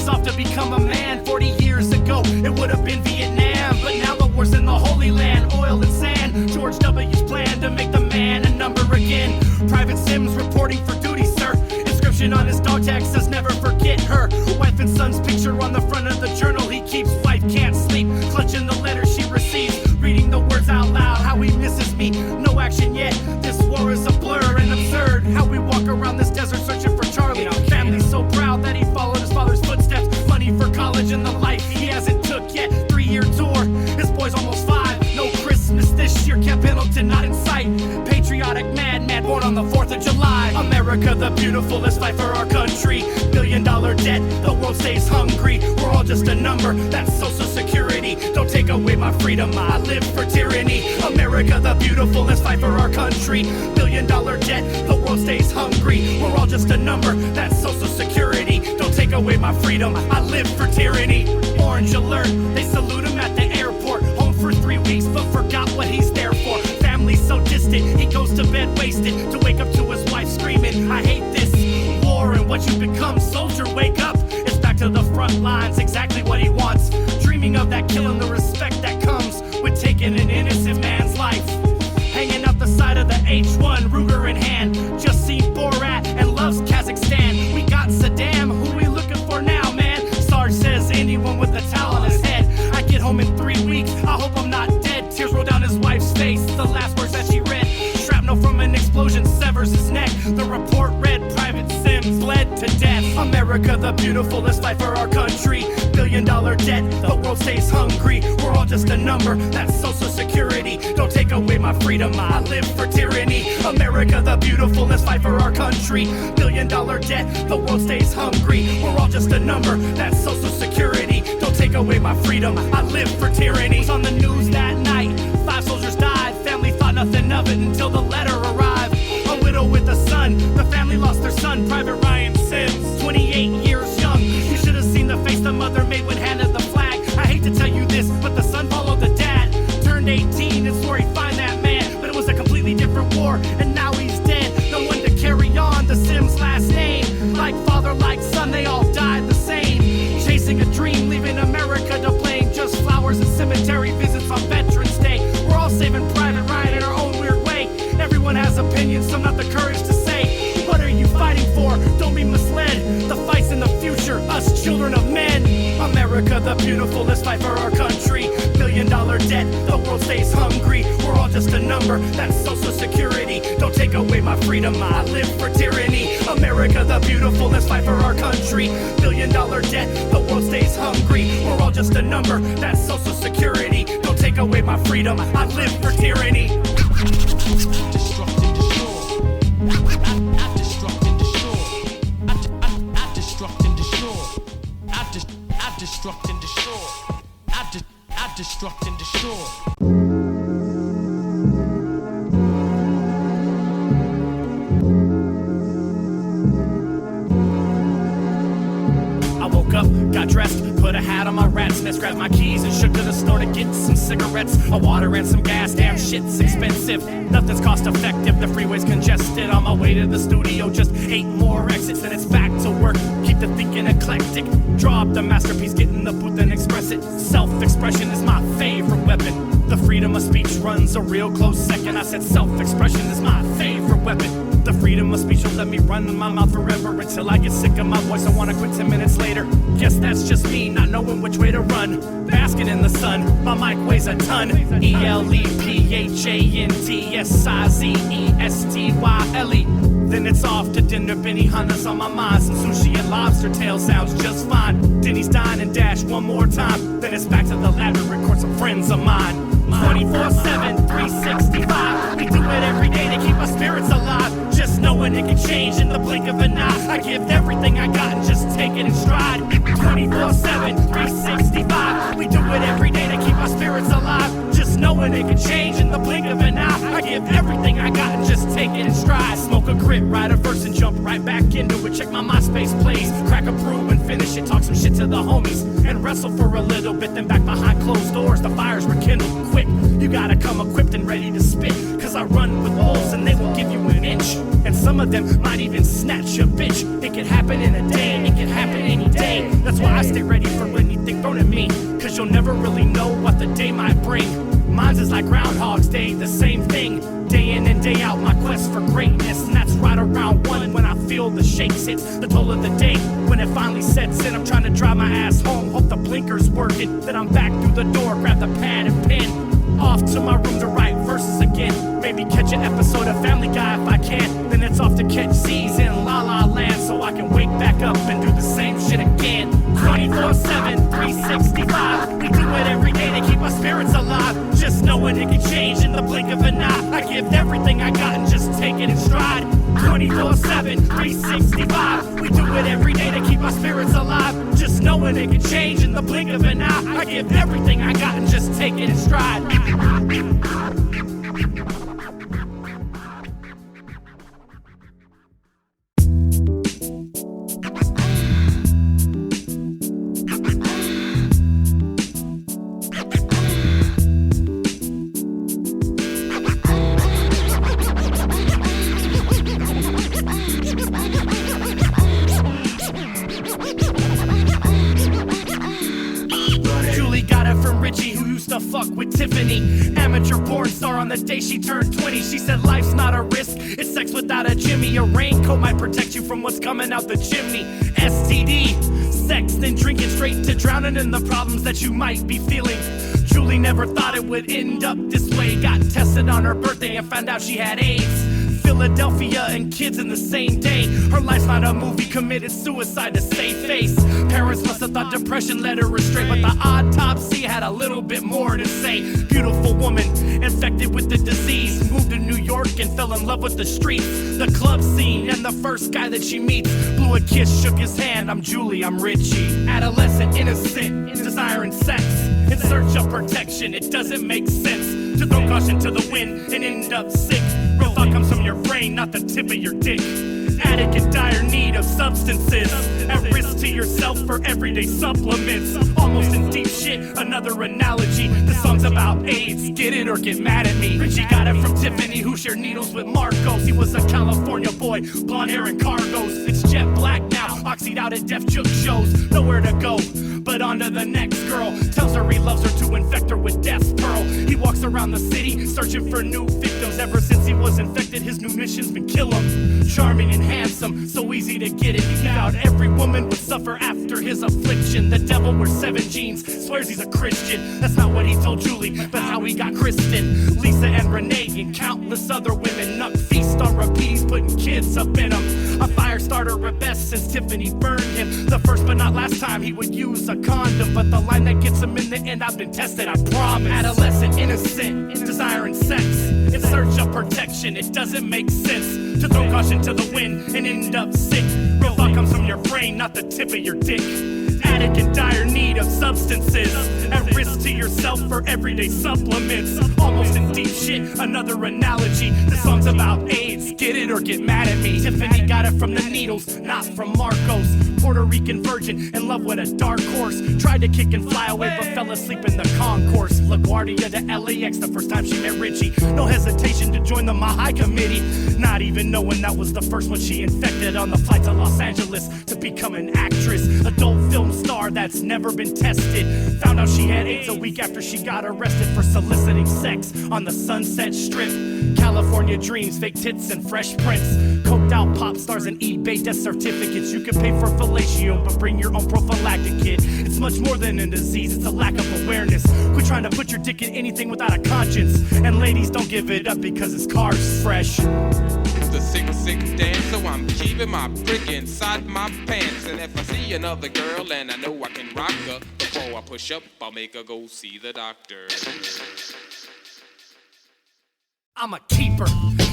He's off to become a man. 40 years ago, it would have been Vietnam, but now the war's in the Holy Land. Oil and sand, George W.'s plan to make the man a number again. Private Sims reporting for duty, sir. Inscription on his dog tag says never forget her. Wife and son's picture on the front of the journal he keeps. Wife can't sleep, clutching the letter she receives. Reading the words out loud, how he misses me. No action yet, this war is a blur and absurd. How we walk around this desert searching for Charlie. Family's so proud that he followed his father's footsteps. Money for college and the life he hasn't took yet. 3-year tour, his boy's almost 5. No Christmas this year, Camp Pendleton not in sight. Patriotic madman born on the 4th of July. America the beautiful, let's fight for our country. $1 billion debt, the world stays hungry. We're all just a number, that's social security. Don't take away my freedom, I live for tyranny. America the beautiful, let's fight for our country. $1 billion debt, the world stays hungry. We're all just a number, that's social security. Don't take away my freedom, I live for tyranny. Orange alert, they salute him at the airport. Home for 3 weeks, but forgot what he's there for. Family's so distant, he goes to bed wasted, to wake up to his wife screaming, I hate this war and what you become. Soldier, wake up, it's back to the front lines, exactly what he wants. Dreaming of that kill and the respect that comes with taking an innocent man's life. Hanging out the side of the H1, Ruger in hand. Just seen Borat and loves Kazakhstan. We got Saddam, who we looking for now, man? Sarge says anyone with a towel on his head. I get home in 3 weeks, I hope I'm not dead. Tears roll down his wife's face, the last words that she read. Shrapnel from an explosion severs his neck. The report read, Private Sims bled to death. America the beautiful, let's fight for our country. $1 billion debt, the world stays hungry. We're all just a number, that's social security. Don't take away my freedom, I live for tyranny. America the beautiful, let's fight for our country. $1 billion debt, the world stays hungry. We're all just a number, that's social security. Don't take away my freedom, I live for tyranny. It was on the news that night, 5 soldiers died. Family thought nothing of it until the letter arrived. A widow with a son, the family lost their son, Private Ryan Sims, 28 years young. You should have seen the face the mother made when handed the flag. I hate to tell you this, but the son followed the dad. Turned 18 and swore he'd find that man, but it was a completely different war, and now he's dead. No one to carry on the Sims last name. Like father, like son, they all died the same. Chasing a dream, leaving America to blame. Just flowers and cemetery visits on Veterans Day. We're all saving Private Ryan in our own weird way. Everyone has opinions, some not the courage to say. What are you fighting for? Don't be misled. The fight's in the future, us children of men. America the beautiful, let's fight for our country. $1 billion debt, the world stays hungry. We're all just a number, that's social security. Don't take away my freedom, I live for tyranny. America the beautiful, let's fight for our country. $1 billion debt, the world stays hungry. We're all just a number, that's social security. Don't take away my freedom, I live for tyranny. Destruct and destroy. I destruct and destroy. I woke up, got dressed, put a hat on my rat's nest, grabbed my keys and shook to the store to get some cigarettes, a water and some gas. Damn, shit's expensive, nothing's cost effective, the freeway's congested. On my way to the studio, just 8 more exits and it's back to work. Keep the thinking eclectic, draw up the masterpiece, get in the booth and express it. Self-expression is my favorite weapon. The freedom of speech runs a real close second. I said self-expression is my favorite weapon. The freedom of speech will let me run my mouth forever until I get sick of my voice. I wanna quit 10 minutes later. Guess that's just me, not knowing which way to run. Basking in the sun, my mic weighs a ton. ELEPHANTSIZESTYLE. Then it's off to dinner, Benihana's on my mind. Some sushi and lobster tail sounds just fine. Denny's dine and dash one more time. Then it's back to the lab to record some friends of mine. 24/7, 365. We do it every day to keep our spirits alive. Just knowing it can change in the blink of an eye. I give everything I got and just take it in stride. 24/7, 365. We do it every day to keep our spirits alive. Just knowing it can change in the blink of an eye. I give everything I got and just take it in stride. Smoke a grit, write a verse and jump right back into it. Check my MySpace plays, crack a brew and finish it. Talk some shit to the homies and wrestle for a little bit. Then back behind closed doors, the fires rekindle quick. You gotta come equipped and ready to spit, cause I run with wolves and they will give you an inch. And some of them might even snatch a bitch. It could happen in a day, and it can happen any day. That's why I stay ready for anything thrown at me, cause you'll never really know what the day might bring. Mine's is like Groundhog's Day, the same thing. Day in and day out, my quest for greatness. And that's right around 1 when I feel the shakes hit the toll of the day. When it finally sets in, I'm trying to drive my ass home. Hope the blinker's working, then I'm back through the door, grab the pad and pen. Off to my room to write verses again. Maybe catch an episode of Family Guy if I can. Then it's off to catch Z's in La La Land, so I can wake back up and do the same shit again. 24/7, 365. We do it every day to keep our spirits alive. Just knowing it can change in the blink of an eye. I give everything I got and just take it in stride. 24/7, 365. We do it every day to keep our spirits alive. Just knowing it can change in the blink of an eye. I give everything I got and just take it in stride. With Tiffany, amateur porn star on the day she turned 20. She said life's not a risk, it's sex without a Jimmy. A raincoat might protect you from what's coming out the chimney. STD, sex, then drinking straight to drowning in the problems that you might be feeling. Julie never thought it would end up this way. Got tested on her birthday and found out she had AIDS. Philadelphia and kids in the same day. Her life's not a movie, committed suicide to save face. Parents must have thought depression led her astray, but the autopsy had a little bit more to say. Beautiful woman, infected with the disease, moved to New York and fell in love with the streets, the club scene, and the first guy that she meets. Blew a kiss, shook his hand. I'm Julie, I'm Richie. Adolescent, innocent, desiring sex. In search of protection, it doesn't make sense to throw caution to the wind and end up sick. Real thought comes from your brain, not the tip of your dick. Addict in dire need of substances, at risk to yourself for everyday supplements. Almost in deep shit, another analogy. The song's about AIDS, get it or get mad at me. Richie got it from Tiffany, who shared needles with Marcos. He was a California boy, blonde hair and cargos. It's jet black now, oxyed out at Def Juke shows. Nowhere to go, but on to the next girl. Tells her he loves her to infect her with death's pearl. He walks around the city, searching for new victims. Ever since he was infected, his new mission's been kill him. Charming and handsome, so easy to get it. He vowed every woman would suffer after his affliction. The devil wears 7 jeans, swears he's a Christian. That's not what he told Julie, but how he got Kristen, Lisa and Renee, and countless other women. Up feast on repeat, he's putting kids up in him. A fire starter at best since Tiffany burned him. The first but not last time he would use a condom, but the line that gets him in the end, I've been tested, I promise. Adolescent, innocent, desiring sex. In search of protection, it doesn't make sense to throw caution to the wind and end up sick. Real thought comes from your brain, not the tip of your dick. Addict in dire need of substances, at risk to yourself for everyday supplements. Almost in deep shit, another analogy. The song's about AIDS, get it or get mad at me. Tiffany got it from the needles, not from Marcos. Puerto Rican virgin, in love with a dark horse. Tried to kick and fly away, but fell asleep in the concourse. LaGuardia to LAX the first time she met Richie. No hesitation to join the Mahai committee, not even knowing that was the first one she infected on the flight to Los Angeles to become an actress. Adult film star that's never been tested. Found out she had AIDS a week after she got arrested for soliciting sex on the Sunset Strip. California dreams, fake tits and fresh prints. Coked out pop stars and eBay death certificates. You can pay for fellatio, but bring your own prophylactic kit. It's much more than a disease, it's a lack of awareness. Quit trying to put your dick in anything without a conscience. And ladies, don't give it up because his car's fresh. The 6'6" dance, so I'm keeping my prick inside my pants. And if I see another girl and I know I can rock her, before I push up, I'll make her go see the doctor. I'm a keeper.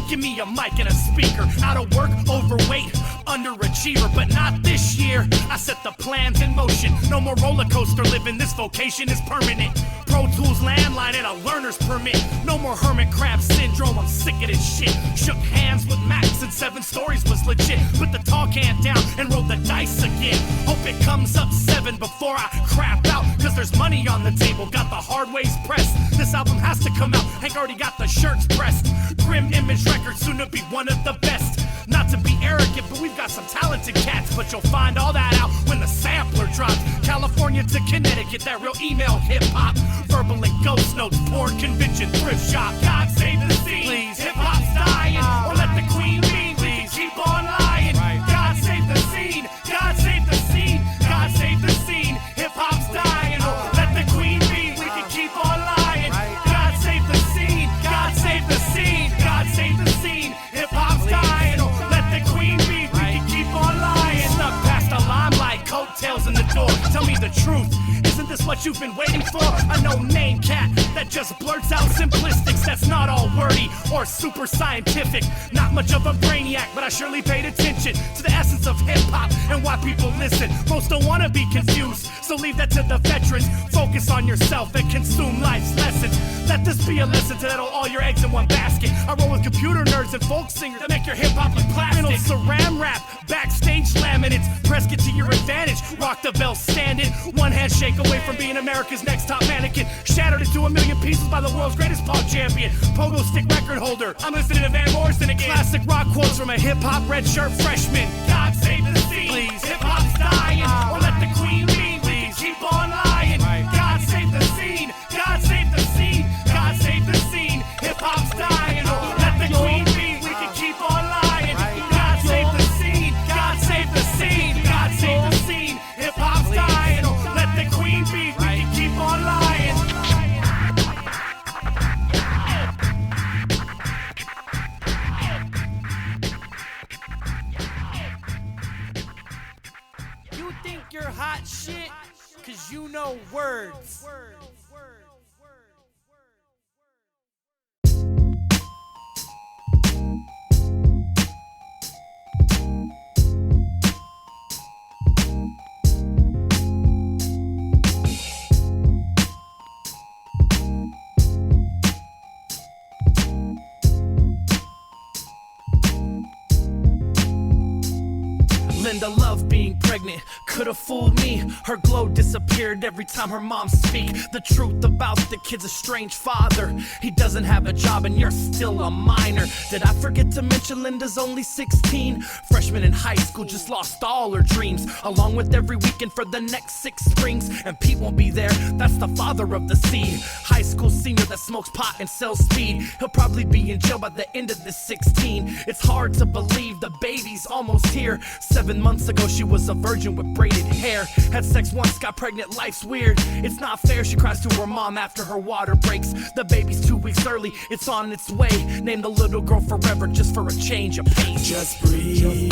Give me a mic and a speaker. Out of work, overweight, underachiever, but not this year. I set the plans in motion. No more roller coaster living. This vocation is permanent. Pro Tools landline and a learner's permit. No more hermit crab syndrome. I'm sick of this shit. Shook hands with Max and 7 stories was legit. Put the tall can down and roll the dice again. Hope it comes up 7 before I crap out. Cause there's money on the table. Got the hard ways pressed. This album has to come out. Hank already got the shirts pressed. Grim Image Records, soon to be one of the best. Not to be arrogant, but we've got some talented cats. But you'll find all that out when the sampler drops. California to Connecticut, that real email hip-hop. Verble and ghost notes, porn convention, thrift shop. God save the scene, please. Hip-hop's dying, or let the queen be. We can keep on lying. God save the scene, God save the scene, God save the scene. Hip-hop's dying, or let the queen be. We can keep on lying. God save the scene, God save the scene, God save the scene. Hip-hop's dying, or let the queen be. We can keep on lying. Snuck past the limelight, coattails in the door. Tell me the truth. Isn't this what you've been waiting for? A no-name cat that just blurts out simplistics that's not all wordy or super scientific. Not much of a brainiac, but I surely paid attention to the essence of hip-hop and why people listen. Most don't want to be confused, so leave that to the veterans. Focus on yourself and consume life's lessons. Let this be a lesson to settle all your eggs in one basket. I roll with computer nerds and folk singers that make your hip-hop look plastic. Saran wrap, backstage laminates. Press it to your advantage. Rock the bell, stand it. One handshake away from being America's next top mannequin. Shattered into a million pieces by the world's greatest pop champion. Pogo stick record holder. I'm listening to Van Morrison again. Classic rock quotes from a hip-hop red shirt freshman. God save the scene, please. Hip-hop's dying, or let the queen be. Please keep on lying. God save the scene, God save the scene, God save the scene. Hip-hop's dying, or let the queen be. We can keep on lying. God save the scene, God save the scene, God save the scene. Hip-hop's dying, or let the queen be. We can keep on lying. You think you're hot shit, 'cause you know words. Linda loved being pregnant, could've fooled me. Her glow disappeared every time her mom speak. The truth about the kid's estranged father. He doesn't have a job and you're still a minor. Did I forget to mention Linda's only 16? Freshman in high school, just lost all her dreams. Along with every weekend for the next 6 springs. And Pete won't be there, that's the father of the seed. High school senior that smokes pot and sells speed. He'll probably be in jail by the end of this 16. It's hard to believe the baby's almost here. 7 months ago she was a virgin with braided hair. Had sex once, got pregnant, life's weird. It's not fair, she cries to her mom after her water breaks. The baby's 2 weeks early, it's on its way. Name the little girl Forever just for a change of pace. Just breathe,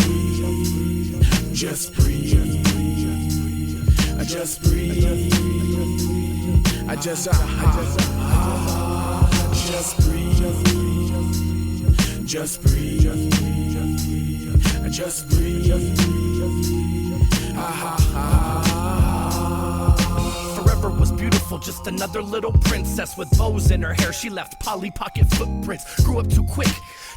just breathe, I just breathe, I just breathe, just breathe, I just breathe, Forever was beautiful, just another little princess with bows in her hair. She left Polly Pocket footprints, grew up too quick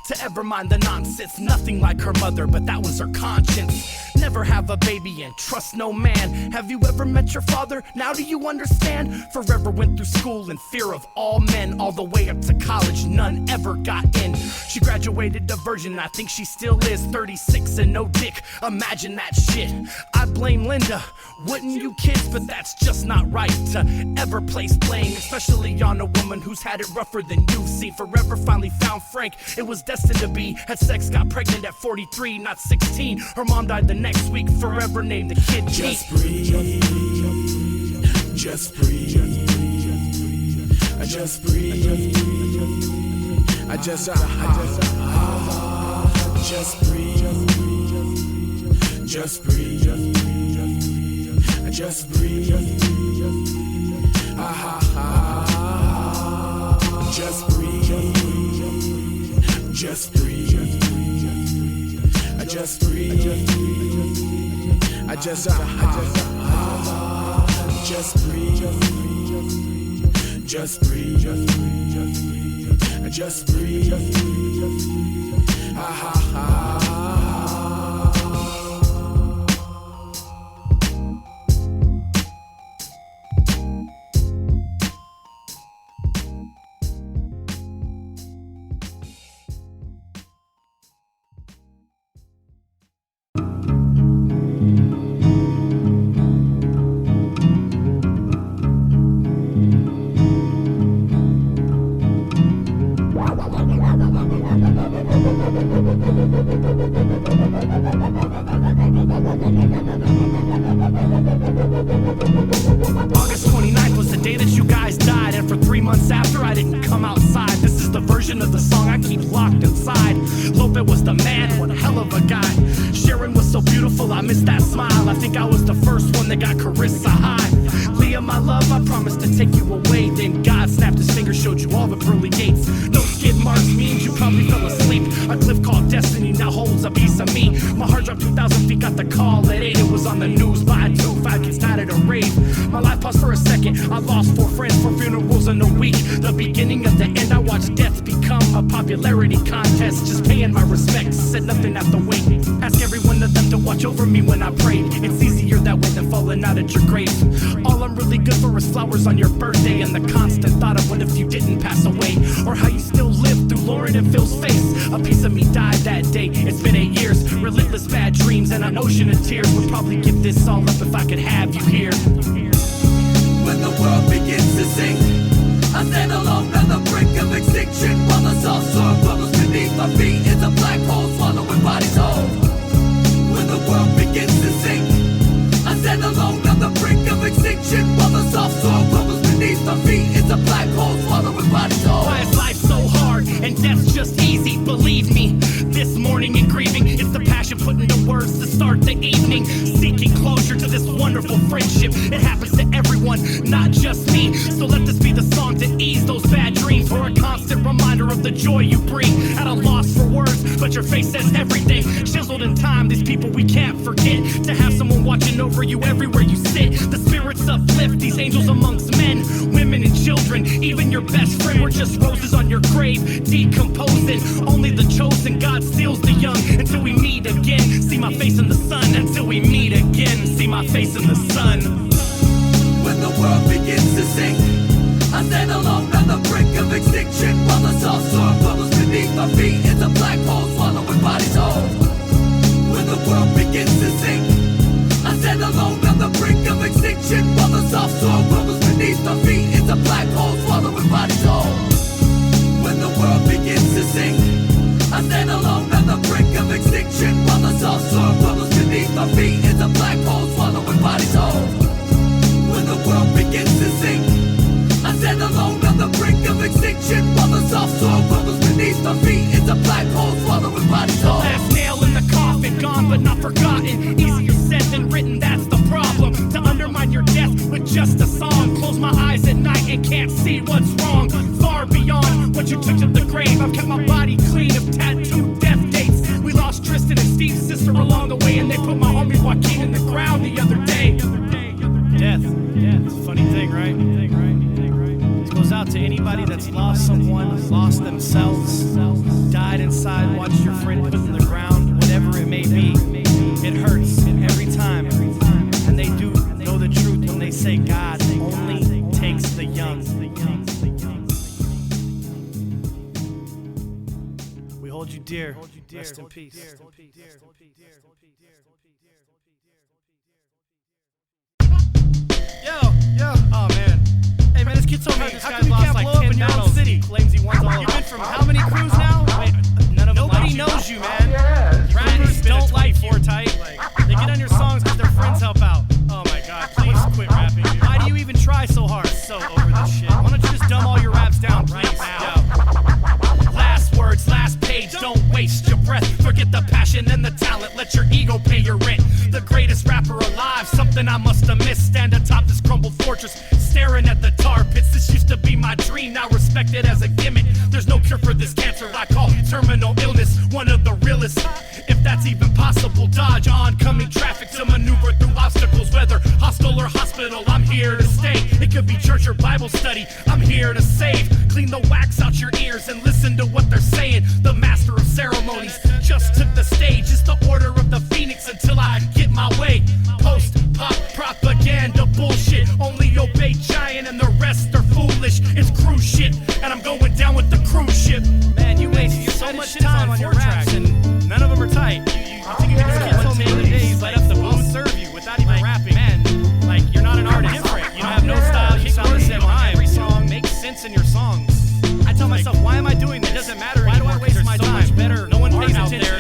to ever mind the nonsense. Nothing like her mother, but that was her conscience. Never have a baby and trust no man. Have you ever met your father? Now do you understand? Forever went through school in fear of all men. All the way up to college, none ever got in. She graduated a virgin, I think she still is. 36 and no dick, imagine that shit. I blame Linda, wouldn't you kids? But that's just not right to ever place blame, especially on a woman who's had it rougher than you. See, Forever finally found Frank, it was destined to be. Had sex, got pregnant at 43, not 16. Her mom died the next week. Forever named the kid Pete. just breathe, just breathe, I just breathe, I just breathe, just breathe, I just breathe, just breathe, just breathe, I just breathe, I just breathe, just breathe, I just breathe, August 29th was the day that you guys died, and for 3 months after I didn't come outside. This is the version of the song I keep locked inside. Lope was the man, one hell of a guy. Sharon was so beautiful, I missed that smile. I think I was the first one that got Carissa high. Leah, my love, I promised to take you away. Then God snapped his finger, showed you all the pearly gates. No skid marks means you probably fell asleep. A cliff called Destiny now holds a piece of me. My heart dropped 2,000 feet, got the call at 8. It was on the news by 2, 5 kids died at a rave. My life paused for a second, I lost 4 friends, 4 funerals in a week. The beginning of the end, I watched death become a popularity contest. Just paying my respects, said nothing at the wait. Ask every one of them to watch over me when I prayed. It's easier that way than falling out at your grave. All I'm really good for is flowers on your birthday, and the constant thought of what if you didn't pass away, or how you still live through Lauren and Phil's face. A piece of me died that day. It's been 8 years, relentless bad dreams and an ocean of tears. Would probably give this all up if I could have you here. When the world begins to sink, I stand alone on the brink of extinction, while the soft soil bubbles beneath my feet. It's a black hole swallowing bodies whole. When the world begins to sink, I stand alone on the brink of extinction, while the soft soil bubbles beneath my feet. It's a black hole swallowing bodies whole. Why is life so hard and death's just easy? Believe me, this morning in grieving, it's the passion put into words to start the evening. Seeking closure to this wonderful friendship. It happens to everyone, not just me. So let this be the song to ease those bad dreams, or a constant reminder of the joy you bring. At a loss for words, but your face says everything. Chiseled in time, these people we can't forget. To have someone watching over you everywhere you sit. The spirits uplift these angels amongst men, women and children. Even your best friend were just roses on your grave, decomposing. Only the chosen, God steals the young. Until we meet again, see my face in the sun. Until we meet again, see my face in the sun. When the world begins to sink, I stand alone on the brink of extinction, while the soft soil bubbles beneath my feet. It's a black hole swallowing bodies whole. When the world begins to sink, I stand alone on the brink of extinction, while the soft soil bubbles beneath my feet. It's a black hole swallowing bodies whole. When the world begins to sink, I stand alone on the brink of extinction, while the soft soil bubbles beneath my feet. It's a black hole swallowing bodies whole. When the world begins to sink, I stand alone on the brink of extinction, while the soft soil bubbles beneath my feet. It's a black hole swallowing bodies whole. Last nail in the coffin, gone but not forgotten. Easier said than written, that's the problem. To undermine your death with just a song. Close my eyes at night and can't see what's wrong. Far beyond what you took to the grave, I've kept my body clean of tattooed death dates. We lost Tristan and Steve's sister along the way, and they put my homie Joaquin in the ground the other day. Death, it's a funny thing, right? This goes out to anybody that's lost someone, lost themselves, died inside, watched your friend put in the ground, whatever it may be. It hurts every time, and they do know the truth when they say God only takes the young. We hold you dear. Rest in peace. Yo, oh man. Hey man, this kid told me this guy lost like 10 battles. Claims he won all of them. You've been from how many crews now? Wait, none of them. Nobody knows you, man. Rappers don't like you. They get on your songs because their friends help out. Oh my god, please quit rapping, dude. Why do you even try so hard? So over this shit. Why don't you just dumb all your raps down right now? Last words, last page, don't waste your breath. Forget the passion and the talent, let your ego pay your rent. The greatest rapper alive, something I must have missed. Stand atop this crumbled fortress, staring at the tar pits. This used to be my dream, now respected as a gimmick. There's no cure for this cancer I call terminal illness. One of the realest, if that's even possible. Dodge oncoming traffic to maneuver through obstacles. Whether hostile or hospital, I'm here to stay. It could be church or Bible study, I'm here to save. Clean the wax out your ears and listen to what they're saying. The master of ceremonies just took the stage. It's the order of the phoenix until I get my way. Post-pop propaganda bullshit. Only obey giant and the rest are foolish. It's cruise shit, and I'm going down with the cruise ship. Man, you waste so much time on your raps, and none of them are tight. You think this kid told me the other day he's like, I'll serve you without even rapping. Man, like, you're not an artist. Different. You don't have no style. You sound the same on every song. Makes sense in your songs. I tell myself, why am I doing this? It doesn't matter. Why do I waste my time? Better. No one pays attention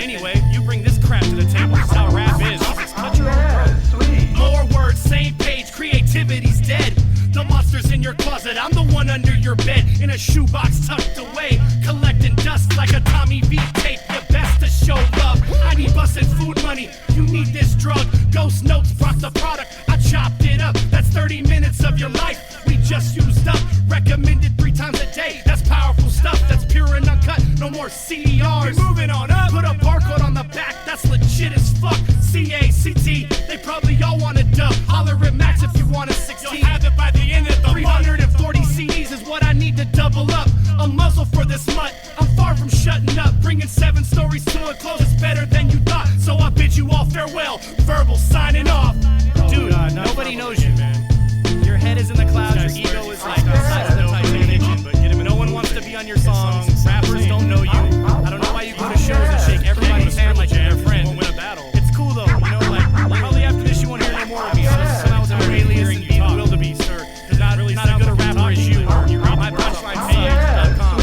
in a shoebox tucked away, collecting dust like a Tommy V tape. Your best to show love. I need bustin' food money. You need this drug. Ghost notes brought the product. I chopped it up. That's 30 minutes of your life we just used up. Recommended 3 times a day. That's powerful stuff. That's pure and uncut. No more CERs. We're moving on up. Put a barcode on the back. That's legit as fuck. CACT. They probably all want a dub. Holler at Max if you want a 16. You'll have it by the end of the month. 340 CDs is what I need to double up. A muzzle for this mutt. I'm far from shutting up. Bringing 7 stories to a close. It's better than you thought. So I bid you all farewell. Verble signing off. Dude, nobody knows you, man. Your head is in the clouds. Your ego is like the size of the Titanic. No one wants to be on your songs. Rappers don't know you. I don't know why you go to shows and shake everybody's hand like you're their friend. Won't win a battle. It's cool though, you know, like probably after this you won't hear any more of me. So just come out with an alias and be the wildebeest, or not really not as good a rapper as you. My punchline page.com.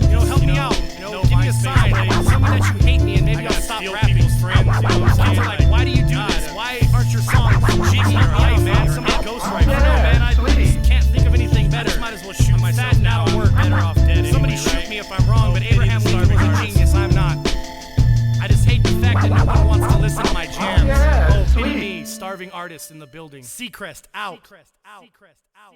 You know, help me out. You know, give me a sign. Tell me that you hate me and maybe I'll stop rapping. Friends, you know what I'm saying? Like, why do you do this? Why aren't your songs jiggy? Right, man. Somebody ghostwrite. No, man. I just can't think of anything better. Might as well shoot myself now and work better off dead. Somebody shoot me if I'm wrong, but Abraham Lincoln was a genius. I'm not. I just hate the fact that no one wants to listen to my jams. Oh, pity me, starving artist in the building. Seacrest out. Seacrest out. Seacrest out.